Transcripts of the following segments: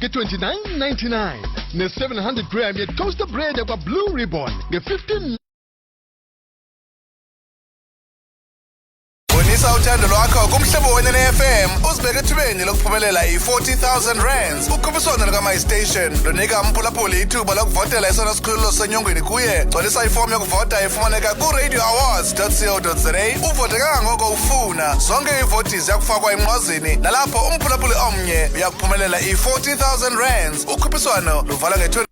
nge-29.99 ne-700 gram ye-toaster bread yakwa-Blue Ribbon nge-15. Bonisa uthando lwakho kumhlobo wena ne-FM uzibeke ethubeni lokuphumelela i-40,000 rands. Ukhuphiswano lukama-station lunika umphulaphuli ithuba lokuvotela esona sikhululo senyongweni kuye. Gcwalisa ifomu yokuvota ifumaneka kuradioawards.co.za. Uvote kangangoko ufuna. Zonke iivoti ziyakufakwa emnqwazini nalapho umphulaphuli omnye uyakuphumelela i-40,000 rands. Ukhuphiswano luvala nge-20.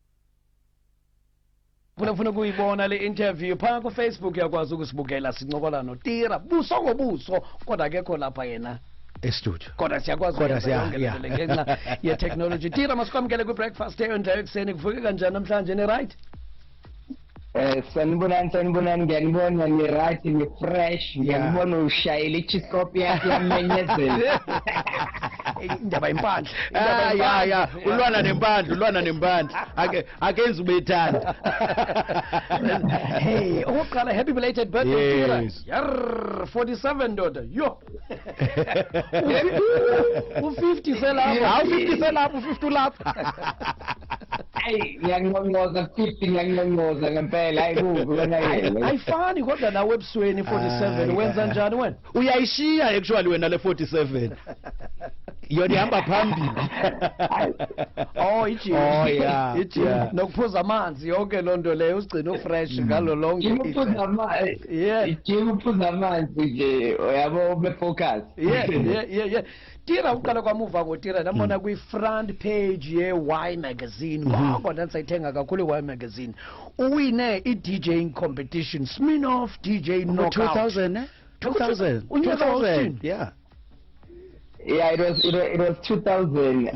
Ufuna ukuyibona le interview phaka ku Facebook yakwazi ukusibukela sincokola noTira buso ngobuso kodwa akekho lapha yena e-studio kodwa siyakwazi ngenxa ye-technology. Tira, masikwamkele kwi-breakfast eyondayo ekuseni. Kuvuke kanjani namhlanje? Ni-right? Sanibonani, ngiyanibona ni-right, ni-fresh, ngiyanibona ushayela i-chiscope yakho yamenyezela. Indaba impandla. Ya ulwana nempandla akenzi ubethanda. Hey, okokuqala happy belated birthday Tira. Yes. 47 ndoda yo. U50 selapho. Hawu 50 selapho, 50 lapha. Hayi, ngiyanqonqoza 50, ngiyanqonqoza ngempela. Hayi wena. Ayifani kodwa nawe ebusweni 47 wenza njani wena? Uyayishiya actually wena le 47. Yona ihamba phambili. Ijim. Yeah. Nokuphuza amanzi yonke lonto leyo usigcina ufresh ngalo lonke. Ngiphuza amanzi. Ngiphuza amanzi nje uyabo be-focus. Yeah. Tira uqala kwamuva ngoTira nabona kwi-front page ye-Y magazine. Ngoko ndisayithenga kakhulu i-Y magazine. Uwine i-DJing competition, Smirnoff DJ Knockout. 2000. Yeah. Yeah, it was 2000.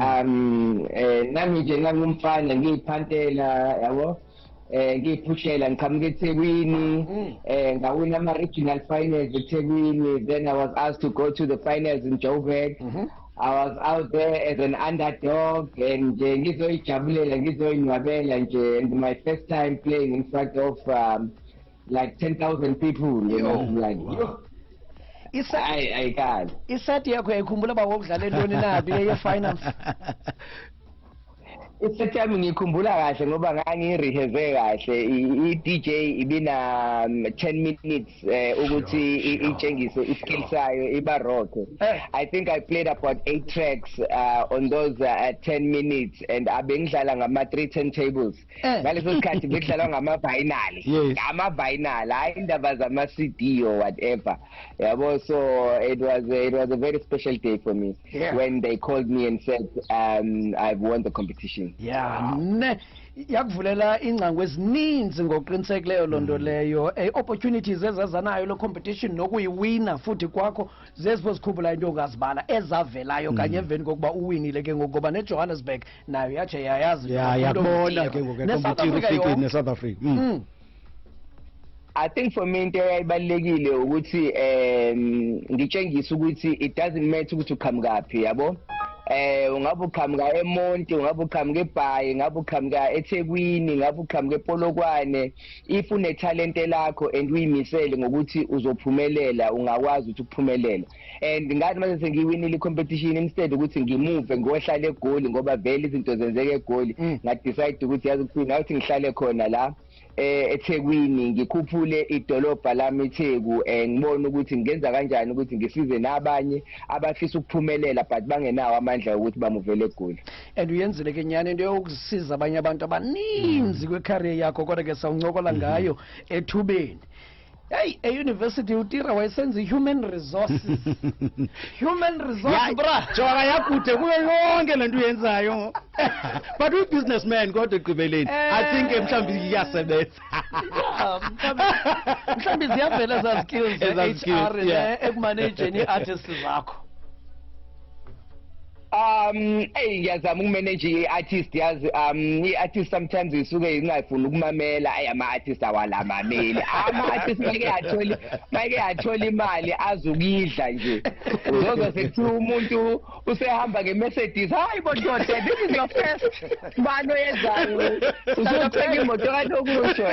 Nami nje ngangumfana ngiyiphantela yabo. Ngiphushela ngiqhamuka eThekwini. Ngawina ama-regional finals eThekwini. Then I was asked to go to the finals in Joburg. I was out there as an underdog and ngizoyijabulela ngizoyinwabela nje, and my first time playing in front of like 10,000 people, you know, like I can't. Isethi yakho yayikhumbula ba wokudlala entoni nabi ye-finals? Isethi yami ngikhumbula kahle ngoba ngangireheve kahle. I-DJ ibina 10 minutes ukuthi itshengise iskill sayo iba rock. I think I played about 8 tracks on those 10 minutes and abengidlala ngama 3 turntables. Ngaleso sikhathi ngidlala ngama-vinyl. Ngama-vinyl, hayi indaba zama-CD or whatever. Yabo, so it was a very special day for me when they called me and said I've won the competition. Yeah, yakuvulela ingcango ezininzi ngokuqinisekileyo lonto leyo. Opportunities ezazanayo lo competition nokuyiwina futhi kwakho zezipho zikhumbula into ongazibala ezavelayo kanye emveni kokuba uwinile ke ngokuba neJohannesburg nayo yatshe yayazi. Yabona ke ngoku ne-South Africa. I think for me into eyayibalekile ukuthi ngitshengisa ukuthi it doesn't matter ukuthi uqhamukaphi yabo. Ungabe uqhamuka eMonti, ungabe uqhamuka eBhayi, ungabe uqhamuka eThekwini, ungabe uqhamuka ePolokwane, if une-talent lakho and uyimisele ngokuthi uzophumelela ungakwazi ukuthi ukuphumelela. And ngathi mase sengiwinile i-competition instead ukuthi ngimove ngohlala eGoli ngoba vele izinto zenzeka eGoli, ngadecide ukuthi yazi ukuthini awuthi ngihlale khona la eThekwini ngikhuphule idolobha lami eTheku, ngibona ukuthi ngenza kanjani ukuthi ngisize nabanye abafisa ukuphumelela but bangenawo amandla ukuthi bamuvele eGoli. And uyenzile ke nyani into yokusiza abanye abantu abaninzi kwecareer yakho kodwa ke sawuncokola ngayo ethubeni. Hey, e-university uTira wayesenza human resources. Human resources, bra. Jonga yakude kuyo yonke lento uyenzayo. But uyi-businessman kodwa ekugqibeleni I think mhlawumbe iyasebenza. Mhlawumbe ziyavela eza skills HR ekumanageni i-artists zakho. Ngiyazama ukumanage i-artist, yazi i-artist sometimes isuke ingafuni ukumamela. Ama-artist awalamameli. Ama-artist make athola imali azukidla nje. Uzozwa sekuthiwa umuntu usehamba nge-Mercedes, hayi bondoda, this is your first mano yezayo. Uzothenga imoto kanti okusho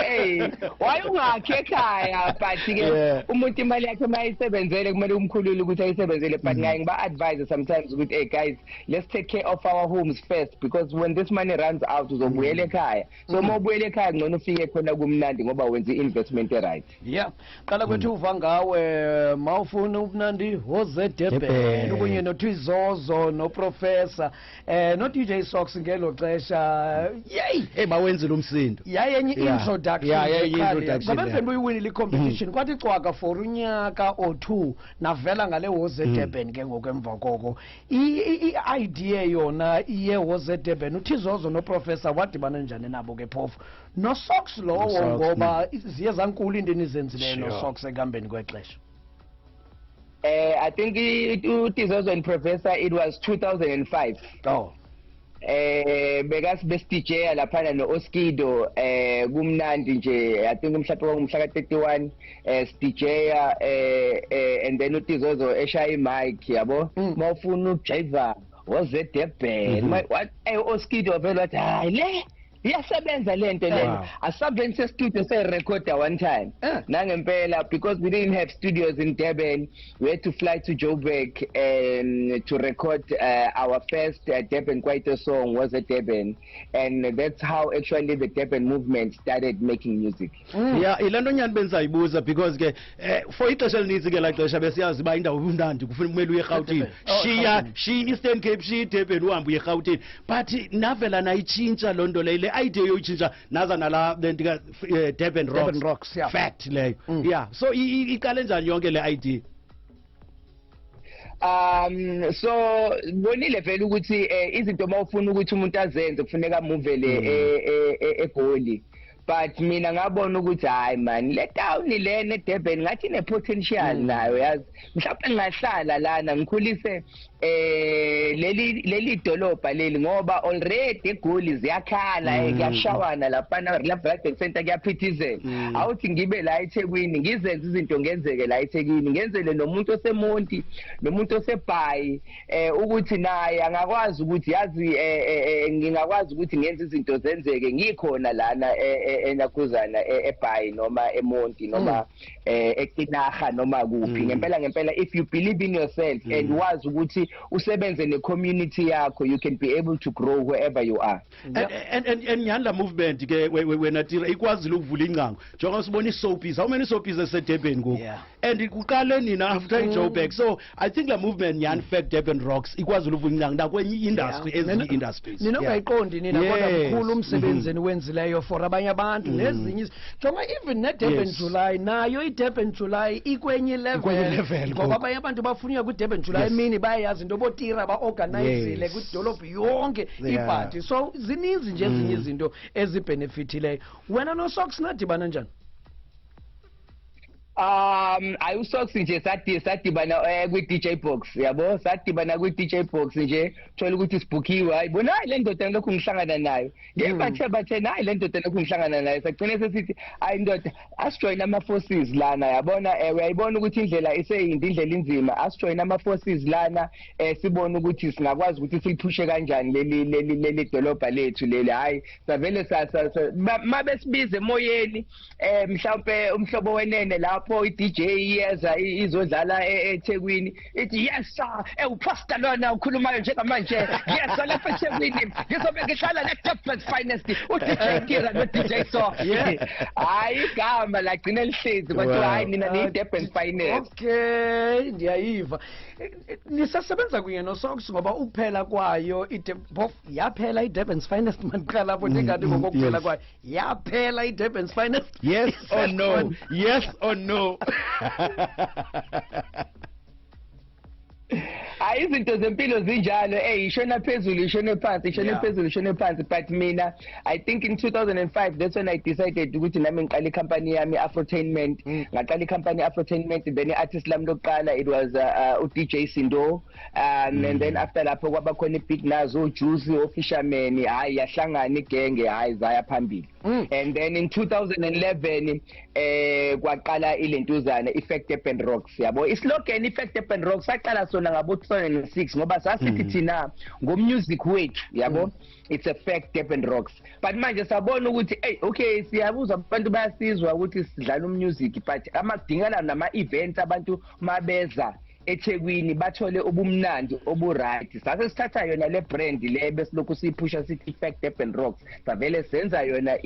wayungakhe ekhaya, but ke umuntu imali yakhe mayisebenzele kumele umkhulule ukuthi ayisebenzele. But ngaye ngiba-advise sometimes ukuthi guys, let's take care of our homes first, because when this money runs out uzobuyela ekhaya. So mawubuyela ekhaya ngcono ufike khona kumnandi ngoba wenza investment right. Yeah, qala kwethu uva ngawe mawufuna ubunandi hoze Durban kunye noThizozo no Professor no DJ Socks ngelo xesha yey bawenzile umsindo yayenye introduction ngoba mhlawumbe uyiwinile competition kwathi cwaka for unyaka or 2 navela ngale hoze Durban ke ngokwemva koko i-idea yona iye hoze Durban uThizozo no Professor wadibana njani nabo ke phofu no Socks lowo ngoba ziye zankulu into enizenzileyo no Socks ekambeni kwexesha. I think uThizozo and Professor, it was 2005. Oh. Bekas best DJ laphana no Oskido kumnandi nje. I think umhlapho ngomhla ka31 DJ and then uThizozo eshaya mic yabo mawufuna ukujaiva waze Durban what Oskido vele wathi hayi le iyasebenza lento lena asabe se studio se recorder one time nangempela, because we didn't have studios in Durban. We had to fly to Joburg to record our first Durban Kwaito song was at Durban, and that's how actually the Durban movement started making music. Yeah, ilanto nyani benzayibuza because ke for ixesha elininzi ke la xesha besiyazi ba indawo umnandi kufanele kumele uye eGauteng she Eastern Cape she Durban uhambe uye eGauteng, but navela nayitshintsha lonto le idea yoyitshintsha naza nala lentika Durban Rocks yeah. Fact leyo yeah, so iqale njani yonke le idea? So bonile vele ukuthi izinto mawufuna ukuthi umuntu azenze kufuneka muvele eGoli, but mina ngabona ukuthi hayi man le town lene Durban ngathi ne potential nayo yazi, mhlawumbe ngahlala lana ngikhulise leli dolobha leli ngoba already eGoli ziyakhala kuyashawana lapha la Black Center kuyaphithizela. Awuthi ngibe la eThekwini ngizenze izinto ngenzeke la eThekwini, ngenzele nomuntu oseMonti nomuntu oseBhayi ukuthi naye angakwazi ukuthi yazi ngingakwazi ukuthi ngenze izinto zenzeke ngikhona lana enakuzana eBhayi noma eMonti noma eKinaga noma kuphi. Ngempela if you believe in yourself and wazi ukuthi usebenze ne community yakho, you can be able to grow wherever you are. And yandla movement ke wena Tira ikwazile ukuvula ingcango njengoba sibona isoapies, how many soapies esedurban ngoku and kuqale nina after Joburg. So I think la movement yan fact Durban Rocks ikwazile ukuvula ingcango nakwenye industry ezinye industries ninokayiqondi nina kodwa mkhulu umsebenzeni wenzileyo for abanye abantu nezinye njengoba even ne Durban July nayo iDurban July ikwenye level ngoba abanye abantu bafunywa ku Durban July emini bayazi into botira ba organizele ku dolophu yonke iparty. So zininzi nje ezinye izinto ezibenefitileyo. Wena no Socks nadibana njani? Ayusocks nje sadibana kwi DJ box yabo, sadibana kwi DJ box nje thola ukuthi sibhukiwe, hayibona hayi le ndoda lokhu ngihlangana nayo ngebathe hayi le ndoda lokhu ngihlangana nayo, sagcina sesithi hayi ndoda asijoin ama forces lana yabona, uyayibona ukuthi indlela iseyindi indlela inzima, asijoin ama forces lana sibona ukuthi singakwazi ukuthi siliphushe kanjani leli dolobha lethu leli. Hayi savele mabesibize emoyeni mhlawumbe umhlobo wenene lapho i-DJ yeza izodlala eThekwini ithi yes sir upasta lona ukhulumayo njengamanje yes lapha eThekwini ngizobe ngihlala la Durban's finest uDJ Tira no DJ so hayi igama lagcina lihlezi kodwa hayi mina ni Durban's finest. Okay, ndiyayiva. Nisasebenza kunye no Socks ngoba ukuphela kwayo yaphela iDurban's finest manqala lapho ndingathi ngokuphela kwayo yaphela iDurban's finest. Yes or no? Yes or no? Izinto zempilo zinjalo, ishona phezulu ishona phansi, ishona phezulu ishona phansi. But mina I think in 2005 that's when I decided ukuthi nami ngiqala icompany yami Afrotainment. Ngaqala icompany Afrotainment, then artist lami lokuqala it was DJ Sindo, and then after lapho kwaba khona Big Nazo, Juicy, Fisherman, hayi yahlangana igenge, hayi zaya phambili. And then in 2011 kwaqala ilentuzana Effect Durban Rocks yabo. Islogan Effect Durban Rocks saqala sona ngabo 2006 ngoba sasithi thina ngomusic wethu yabo, it's Effect Durban Rocks. But manje sabona ukuthi okay siyabuza abantu bayasizwa ukuthi sidlala umusic, but amadingana nama events abantu mabeza eThekwini bathole ubumnandi oburight sase sithatha yona le brand le besilokhu siyiphusha sithi Fact Durban Rocks savele senza yona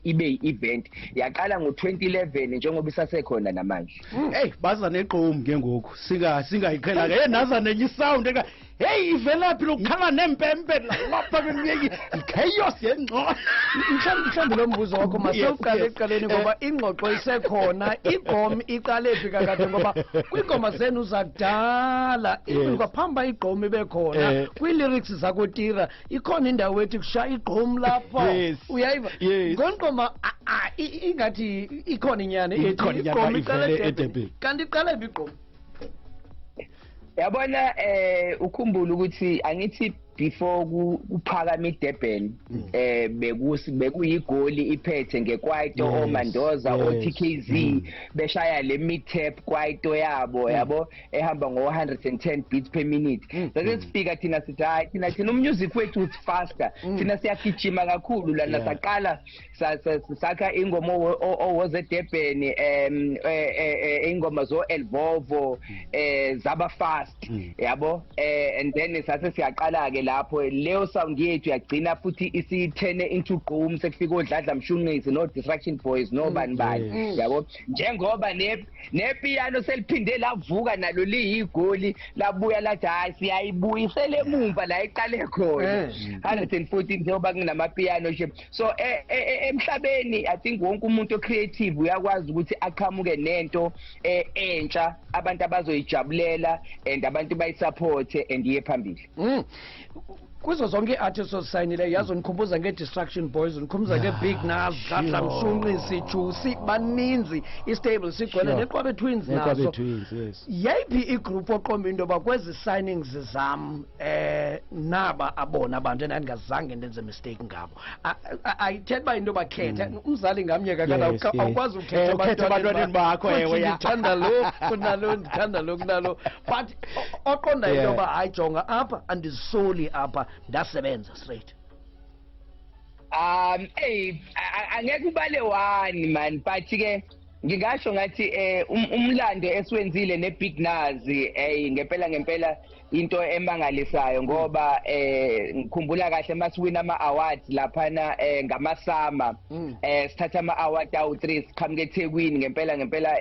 ibe event yaqala ngo2011 njengoba isasekhona namanje hey baza neqomu ke ngoku singayiqhela ke naza nenye sound eka hey ivelaphi lokukhala nempempe lapha bemiyeki chaos yengxoxo mhlambi lo mbuzo wakho masewuqale eqaleni ngoba ingxoxo isekhona igqom iqale phi kakade ngoba kwingoma zenu zakudala kwaphamba igqom ibekhona kwi-lyrics zakho Tira ikhona indawo ethi kushaya igqom lapha uyayiva ngongoma ingathi ikhona inyane ethi igqom iqale kanti iqale phi igqom yabona ukhumbula ukuthi angithi before kuphakama iDurban bekuyigoli iphethe ngekwaito oMandoza oTKZ beshaya le mid-tap kwaito yabo yabo ehamba ngo110 beats per minute bese sifika thina sithi hayi thina umusic wethu uthi faster thina siyagijima kakhulu lana saqala sakha ingoma owoze Durban ingoma zo Elvovo zaba fast yabo and then sase siyaqala ke lapho leyo sound yethu yagcina futhi isithene into gqom sekufika odladla mshunqisi no distraction boys no bani yabo njengoba nepiano seliphinde lavuka nalo liyigoli labuya lathi hayi siyayibuyisela emumva la iqale khona 114 njengoba kunamapiano nje so emhlabeni I think wonke umuntu creative uyakwazi ukuthi aqhamuke nento entsha abantu abazoyijabulela and abantu bayisupport and iye phambili kuzo zonke artists osayinile yazo nikhumbuza nge-Distraction Boys nikhumbuza nge-Big Nas Gadla Mshunqisi Juicy baninzi istable sigcwele neqwabe twins nazo yayiphi igroup oqomba into yoba kwezi signings zam naba abona abantu endingazange ndenze mistake ngabo ayithetha uba into yoba khetha umzali ngamnye kakala awukwazi ukhetha abantwaneni bakho ndithanda lo kunalo ndithanda lo kunalo but oqonda into yoba hayi jonga apha andizisoli apha ndasebenza straight angeke ubale one man but ke ngingasho ngathi umlando esiwenzile neBig Nas ngempela into emangalisayo ngoba ngikhumbula kahle masiwina ama-awards laphana ngamasama sithatha ama-award awu-3 siqhamuke eThekwini ngempela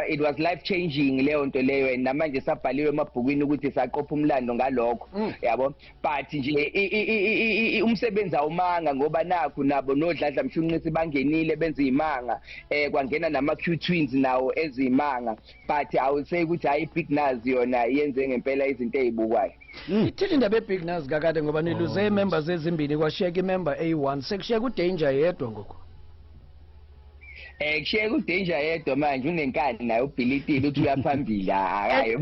it was life changing leyo nto leyo and namanje sabhaliwe emabhukwini ukuthi saqopha umlando ngalokho yabo but nje umsebenzi awumanga ngoba nakho nabo nodladla mshunqisi bangenile benza imanga kwangena nama-Q Twins nawo ezimanga but I would say ukuthi hayi Big Nas yona yenze ngempela izinto ezibukwayo ithini indaba eBig Nas kakade ngoba niluze members ezimbili kwashiyeka imember A1 sekushiyeka uDanger yedwa ngoku kushiyeka uDanger yedwa manje unenkani naye uBhilitile uthi uyaphambili akayo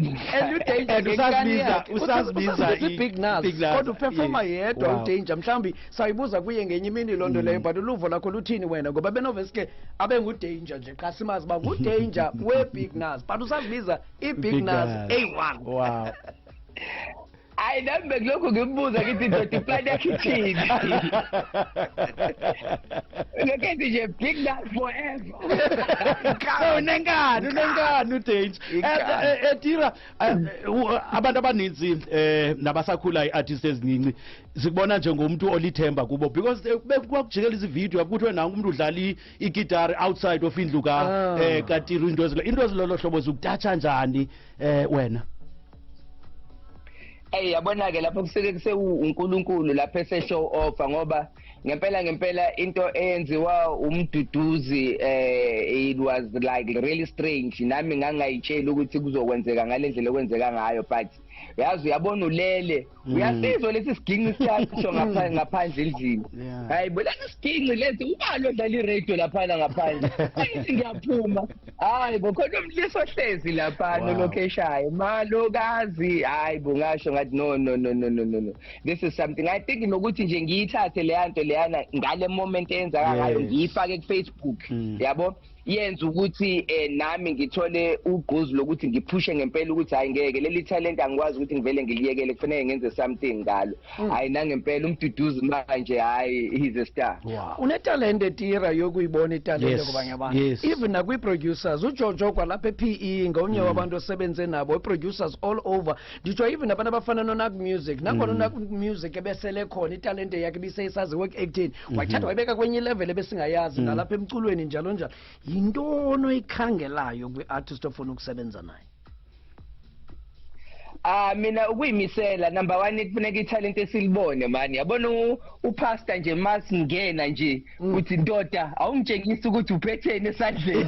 usazibiza iBig Nas kodwa uperforma yedwa uDanger mhlawumbi sayibuza kuye ngenye imini lonto leyo but uluvo lakho luthini wena ngoba benoveske abenguDanger nje xa simazi uba nguDanger weBig Nas but usazibiza iBig Nas A1 wow hayi nami bekulokhu ngimbuza ngithi ndoda iplan yakhe ithini ngekethi nje Big Nas forever unengani uDanger Tira abantu abaninzi nabasakhula i-artists ezininci sikubona njengomuntu olithemba kubo because bekujikela izivideo kuthiwe nangu umuntu udlala igitari outside of indlu kaTira into ezilolo hlobo zikutatsha njani wena yabona ke lapho kuseke uNkulunkulu lapho eseshow off ngoba ngempela into eyenziwa umduduzi it was like really strange nami ngangayitshela ukuthi kuzokwenzeka ngalendlela okwenzeka ngayo but yazi uyabona ulele uyasizwa lesi siginqi siyasho ngaphandle endlini hayi bo lesi siginqi lesi ubalo odlala iradio laphana ngaphandle ayithi ngiyaphuma hayi bo khona umliso ohlezi laphana location malokazi hayi bo ngasho ngathi no this is something I think nokuthi nje ngiyithathe leyanto leyana ngale moment eyenzaka ngayo ngiyifake ku Facebook yabo yenza ukuthi nami ngithole ugquzu lokuthi ngiphushe ngempela ukuthi hayi ngeke leli talent angikwazi ukuthi ngivele ngiliyekele kufanele ngenze something ngalo hayi nangempela umduduzi manje hayi he's a star. Unetalente Tira yokuyibona italente kubanye abantu even nakwi producers uJojo kwalapha ePE ngomnye wabantu osebenze nabo producers all over nditsho even abantu abafana noNak Music nakhona uNak Music ebesele khona italente yakhe biseyisazi work acting wathatha wayibeka kwenye level ebesingayazi nalapha emculweni njalo njalo yintono ikhangelayo kwi-artist ofuna ukusebenza naye. Mina ukuyimisela number 1 kufuneka italent esilibone man yabona upastor nje masingena nje uthi ndoda awungitshengisa ukuthi uphethene esandleni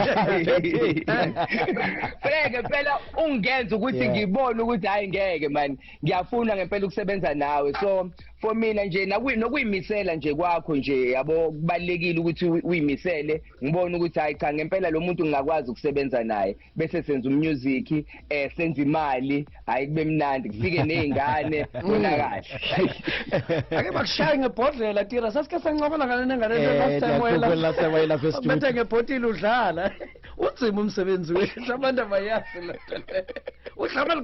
phela ungenza ukuthi ngibone ukuthi hayi ngeke man ngiyafuna ngempela ukusebenza nawe so for mina nje nokuyimisela nje kwakho nje yabo kubalekile ukuthi uyimisele ngibone ukuthi hayi cha ngempela lo muntu ngingakwazi ukusebenza naye bese senza umusic senza imali hayi kube mnandi kufike nezingane bona kahle ake bakushaye ngebhodlela Tira sasike sancobela ngale last time wayela festival bethe ngebhotile udlala utsima umsebenzi wethu abantu abayazi lo udlame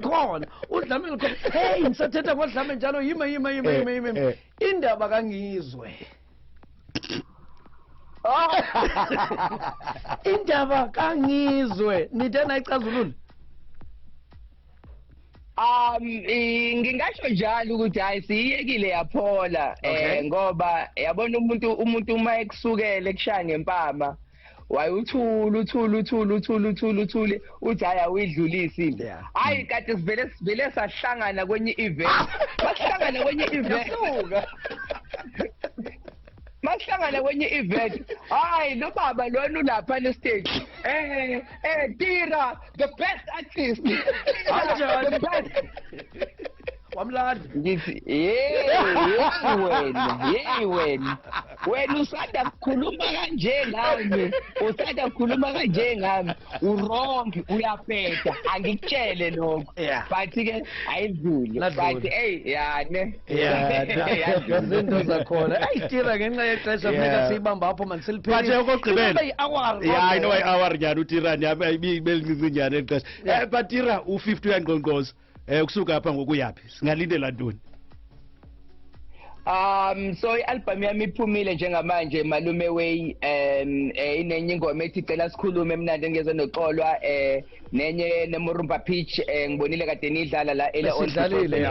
likhona hey ngisathetha ngodlame njalo yima indaba kangizwe indaba kangizwe nithe icazulule ngingasho njalo ukuthi hayi siyekile yaphola ngoba yabona umuntu uma ekusukele ekushaya ngempama wayuthula uthi hayi awidlulisi hayi kade sivele sahlangana kwenye event Mahlangana kwenye event hayi lo baba lona ulapha le stage Tira the best artist the best wamlanda ngithi wena usanda kukhuluma kanje ngami wrong uyaphetha angikutshele lokho but ke ayidlule but izinto zakhona ayitira ngenxa yexesha funeka siyibamba apho manje siliphele bathe okugqibela i-hour I know i-hour nyani uTira belincinci nyani exesha but Tira u50 uyangqongqoza kusuka apha ngokuyaphi singalindela ntoni? So i-album yami iphumile njengamanje Malume Way inenye ingoma ethi cela sikhulume emnandi ngeze noxolwa nenye nemurumba pitch ngibonile kade nidlala la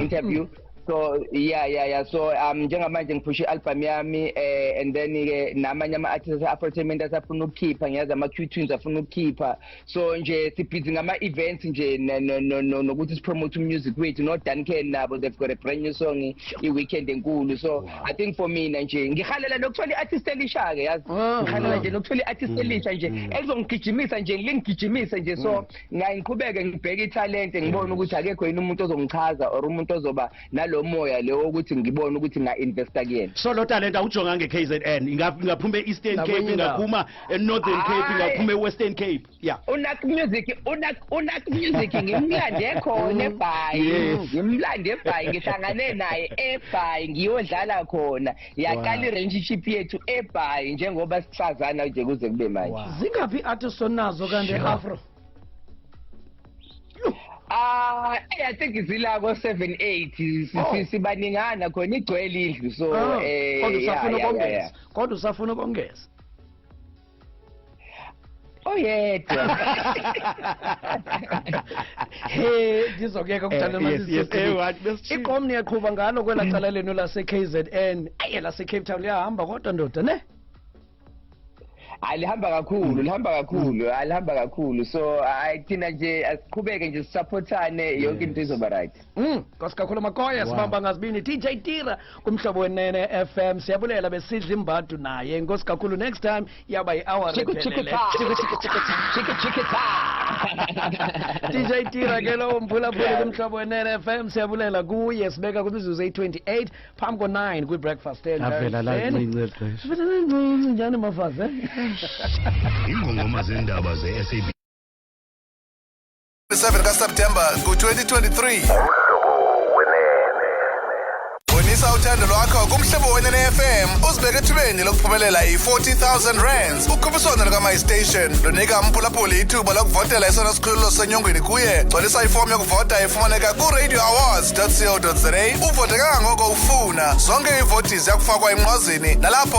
interview so so njengamanje ngiphusha i-album yami and then ke namanye ama-artists appointment asafuna ukukhipha ngiyazi ama-Q-tunes afuna ukukhipha so nje sibhizi ngama-events nje nokuthi sipromote music wethu no-Duncan nabo they've got a brand new song i-weekend enkulu so I think for mina nje ngihalela nokuthola i-artist elisha-ke yazi ngihalela nje nokuthola i-artist elisha nje elizongigijimisa nje lingigijimise nje so ngiqhubeke ngibheke italente ngibone ukuthi akekho yini umuntu ozongichaza or umuntu ozoba lo moya lewo ukuthi ngibone ukuthi nga-investa kuyena so lo talent awujonga nge-KZN ingaphuma e-Eastern Cape ingaphuma e-Northern Cape ingaphuma e-Western Cape uNak Music ngimlande khona eBhayi ngihlangane naye eBhayi ngiyodlala khona yaqala i-relationship yethu eBhayi njengoba sisazana nje kuze kube manje zingaphi i-artists onazo kanti Afro I think izila ko 7-8 sibaningana khona igcwele indlu so kodwa usafuna ukongeza oyedwa ngizokuyeka ukudala amasisi iqomni yaqhuba ngalo kwelacala lenu lase KZN lase Cape Town liyahamba kodwa ndoda ne alihamba kakhulu so thina nje asiqhubeke nje sisupportane yonke into izoba right Nkosikakhulu Makoya sibamba ngazibini DJ Tira kumhlobo wenene FM siyabulela besidlimbadu naye Nkosikakhulu next time yaba i-hour ephelele DJ Tira ke lo mphulaphula kumhlobo wenene FM siyabulela kuye sibeka kumizuzu 28 phambi ko9 kwi breakfast avela la njani mafaze ingongoma zendaba ze-SAB 7 kaSeptember ku-2023 Bonisa uthando lwakho kumhlobo wena ne-FM uzibeke ethubeni lokuphumelela i-40,000 rands. Ukhuphiswano lukama station lunika mphulaphuli ithuba lokuvotela esona sikhululo senyongweni kuye. Gcwalisa ifomu yokuvota ifumaneka ku-radioawards.co.za. Uvote kangangoko ufuna. Zonke iivoti ziyakufakwa emnqwazini nalapho